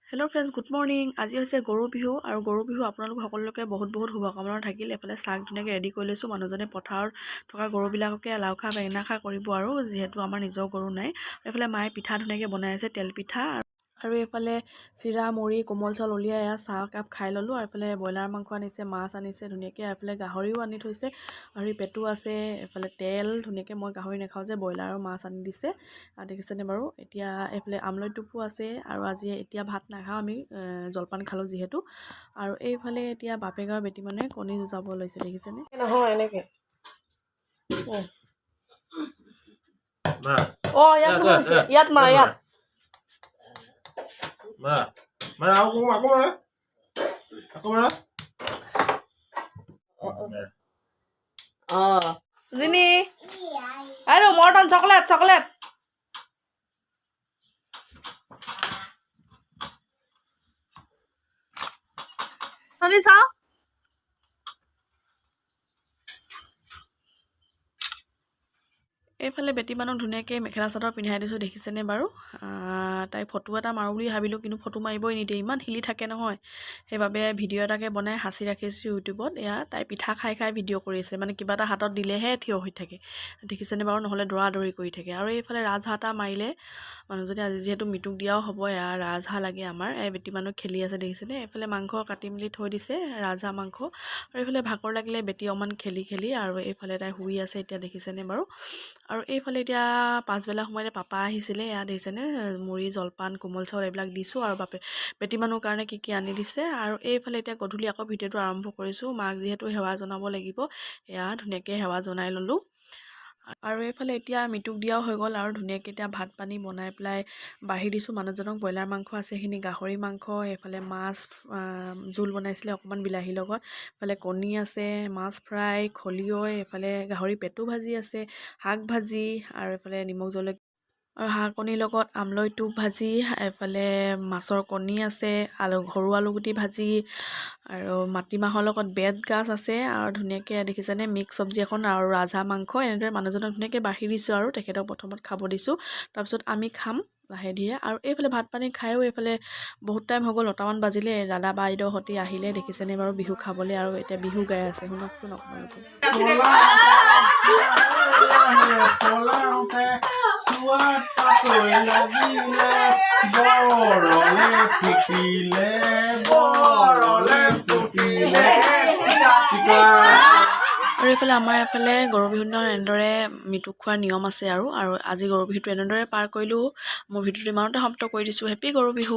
Hello' friends good morning. আজি হৈছে গৰু বিহু আৰু গৰু বিহু আপোনালোক সকলোকে বহুত শুভকামনা থাকিল। এফালে চাহ ধুনীয়াকৈ ৰেডি কৰি লৈছোঁ। মানুহজনে পথাৰত থকা গৰুবিলাককে লাও খা বেঙেনা খা কৰিব আৰু যিহেতু আমাৰ নিজৰ গৰু নাই। এইফালে মায়ে পিঠা ধুনীয়াকৈ বনাই আছে, তেল পিঠা আৰু এইফালে চিৰা মুড়ি কোমল চাউল উলিয়াই চাহ একাপ খাই ল'লোঁ। আৰু এইফালে ব্ৰইলাৰ মাংস আনিছে, মাছ আনিছে ধুনীয়াকৈ। আৰু এইফালে গাহৰিও আনি থৈছে, গাহৰি পেটো আছে। এইফালে তেল ধুনীয়াকৈ, মই গাহৰি নাখাওঁ যে ব্ৰইলাৰ আৰু মাছ আনি দিছে, দেখিছেনে বাৰু। এতিয়া এইফালে আমলৈ টোপো আছে আৰু আজি এতিয়া ভাত নাখাওঁ আমি, জলপান খালোঁ যিহেতু। আৰু এইফালে এতিয়া বাপেক আৰু বেটি মানে কণী যুঁজাব লৈছে, দেখিছেনে। নহয় এনেকৈ ইয়াত মাৰা ইয়াত জিনি আৰু মৰ্টন চকলেট চকলেট চলি চাওঁ। এইফালে বেটি মানুহ ধুনীয়াকৈ মেখেলা চাদৰ পিন্ধাই দিছোঁ, দেখিছেনে বাৰু। তাই ফটো এটা মাৰোঁ বুলি ভাবিলোঁ, কিন্তু ফটো মাৰিবই নিদিয়ে, ইমান হিলি থাকে নহয়। সেইবাবে ভিডিঅ' এটাকে বনাই সাঁচি ৰাখিছোঁ ইউটিউবত। এয়া তাই পিঠা খাই খাই ভিডিঅ' কৰি আছে, মানে কিবা এটা হাতত দিলেহে থিয় হৈ থাকে, দেখিছেনে বাৰু, নহ'লে দৌৰি কৰি থাকে। আৰু এইফালে ৰাজহাঁহ এটা মাৰিলে মানুহজনী, আজি যিহেতু মৃত্যুক দিয়াও হ'ব। এয়া ৰাজহাঁহ লাগে আমাৰ, এই বেটি মানুহ খেলি আছে, দেখিছেনে। এইফালে মাংস কাটি মেলি থৈ দিছে, ৰাজহাঁহ মাংস। আৰু এইফালে ভাগৰ লাগিলে বেটি অকণমান খেলি আৰু এইফালে তাই শুই আছে এতিয়া, দেখিছেনে বাৰু। আৰু এইফালে এতিয়া পাছবেলা সময়তে পাপা আহিছিলে, এয়া দেখিছেনে, মুড়ি জলপান কোমল চাউল এইবিলাক দিছোঁ। আৰু বেটি মানুহৰ কাৰণে কি আনি দিছে। আৰু এইফালে এতিয়া গধূলি আকৌ ভিডিঅ'টো আৰম্ভ কৰিছোঁ, মাক যিহেতু সেৱা জনাব লাগিব, এয়া ধুনীয়াকৈ সেৱা জনাই ল'লোঁ। আৰু এইফালে এতিয়া মৃত্যুক দিয়াও হৈ গ'ল। আৰু ধুনীয়াকৈ এতিয়া ভাত পানী বনাই পেলাই বাঢ়ি দিছোঁ। মানুহজনক ব্ৰইলাৰ মাংস আছে, সেইখিনি গাহৰি মাংস, এইফালে মাছ জোল বনাইছিলে অকণমান বিলাহীৰ লগত, এইফালে কণী আছে, মাছ ফ্ৰাই, খলিয়ৈ, এইফালে গাহৰি পেটো ভাজি আছে, শাক ভাজি, আৰু এইফালে নিমখ জলকীয়া আৰু হাঁহ কণীৰ লগত আমলৈ টোপ ভাজি, এইফালে মাছৰ কণী আছে, সৰু আলুগুটি ভাজি, আৰু মাটিমাহৰ লগত বেত গাজ আছে, আৰু ধুনীয়াকৈ দেখিছেনে মিক্স চব্জি এখন, আৰু ৰাজহাঁহ মাংস। এনেদৰে মানুহজনক ধুনীয়াকৈ বাঢ়ি দিছোঁ আৰু তেখেতক প্ৰথমত খাব দিছোঁ, তাৰপিছত আমি খাম লাহে ধীৰে। আৰু এইফালে ভাত পানী খায়ো এইফালে বহুত টাইম হৈ গ'ল, 9টামান বাজিলে। দাদা বাইদেউহঁতি আহিলে, দেখিছেনে বাৰু, বিহু খাবলৈ। আৰু এতিয়া বিহু গাই আছে, শুনকচোন আপোনালোকে। আৰু এইফালে আমাৰ এইফালে গৰু বিহুৰ দিনা এনেদৰে মৃত্যুক খোৱাৰ নিয়ম আছে। আৰু আজি গৰু বিহুটো এনেদৰে পাৰ কৰিলোঁ। মোৰ ভিডিঅ'টো ইমানতে সমাপ্ত কৰি দিছোঁ। হেপ্পী গৰু বিহু।